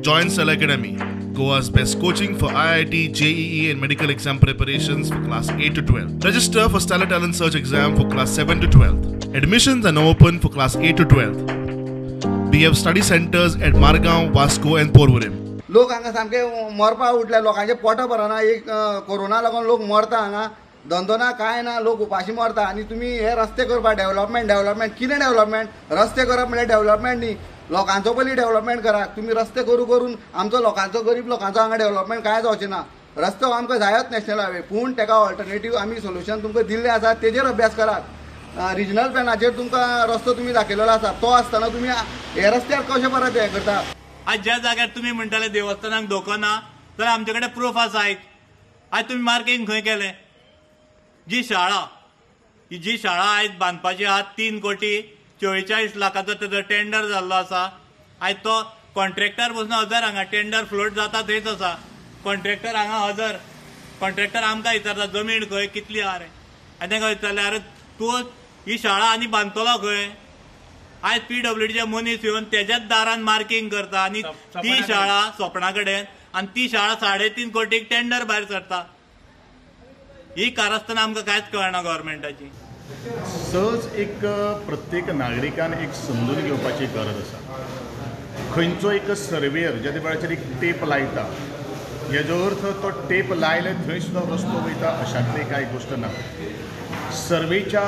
Join Cell Academy, Goa's best coaching for IIT, JEE and medical exam preparations for class 8 to 12. Register for Stellar Talent Search exam for class 7 to 12. Admissions are now open for class 8 to 12. We have study centers at Margao, Vasco and Porvorim. लोक हांगा सामके मरपा उठल्या लोकांचे पोटां भरना एक corona लागून लोक मरता हांगा धंदो ना काय ना लोक उपाशी मरता आनी तुमी हे रस्ते करपा डेव्हलपमेंट कितें डेव्हलपमेंट रस्ते करप म्हणजे डेव्हलपमेंट न्ही लोकांचो पयलीं डेव्हलपमेंट करा तुमी रस्ते करून आमचो लोकांचो गरीब लोकांचो हांगा डेव्हलपमेंट काय जावचें ना रस्तो आमकां जायच नॅशनल हायवे पूण तेका ऑल्टरनेटीव आमी सोल्युशन तुमकां दिल्लें आसा तेजेर अभ्यास करात रिजनल प्लॅनाचेर तुमकां रस्तो तुमी दाखयलेलो आसा तो आसतना तुमी हे रस्त्यार कशें परत हें करता आज ज्या जाग्यार तुम्ही म्हणटाले देवस्थानाक धोको ना जाल्यार आमचे कडेन प्रूफ आसा आज तुम्ही मार्किंग खंय केलें जी शाळा आयज बांदपाची आहा 3,44 लाखाचो तेजो टेंडर जाल्लो आसा आयज तो कॉन्ट्रॅक्टर बसून हजर हांगा टेंडर फ्लोट जाता थंयच आसा कॉन्ट्रॅक्टर हांगा हजर कॉन्ट्रॅक्टर आमकां विचारता जमीन खंय कितली आहा रे आनी तांकां विचारलें अरे तूं ही शाळा आनी बांदतलो खंय आज PWDचे मनीस येवन तेज्याच दारान मार्किंग करता आनी ती शाळा सोपणा कडेन आनी ती शाळा 3.5 कोटीक टेंडर भायर सरता ही कारस्थान आमकां कांयच कळना गव्हर्मेंटाची सहज एक प्रत्येक नागरिकान एक समजून घेवपाची गरज आसा खंयचो एक सर्वेयर ज्या वेळाचेर एक टेप लायता हेजो अर्थ तो टेप लायले थंय सुद्दां रस्तो वयता अशांतली कांय गोश्ट ना सर्वेच्या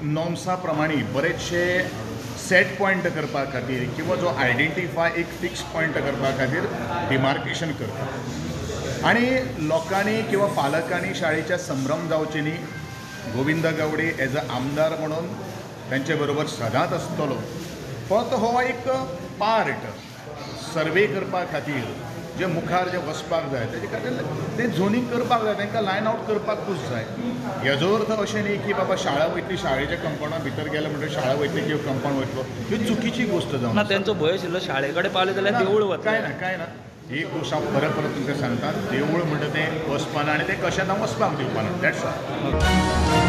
नॉर्म्सा प्रमाणे बरेचशे सेट पॉइंट करपा खातीर किंवा जो आयडेंटिफाय एक फिक्स पॉइंट करपा खातीर डिमार्केशन करता आनी लोकांनी किंवा पालकांनी शाळेच्या संभ्रम जावचे न्ही गोविंद गावडे एज अ आमदार म्हणून तांचे बरोबर सदांच आसतलो फक्त हो एक पार्ट सर्वे करपा खातीर जे मुखार जे वचपाक जाय तेजे खातीर तें झोनींग करपाक जाय तांकां लायन आवट करपाकूच जाय हेजो अर्थ अशें न्ही की बाबा शाळा वयतली शाळेच्या कंपाउंडा भितर गेले म्हणटकीर शाळा वयतली किंवा कंपाउंड वयतलो ह्यो चुकीची गोश्ट जावन तेंचो भंय आशिल्लो शाळे कडेन पावले जाल्यार देवूळ वता काय ना एक गोश्ट हांव परत तुमकां सांगता देवूळ म्हणटा तें वचपाना आनी तें कशें ना वचपाक दिवपाना दॅट्स ऑल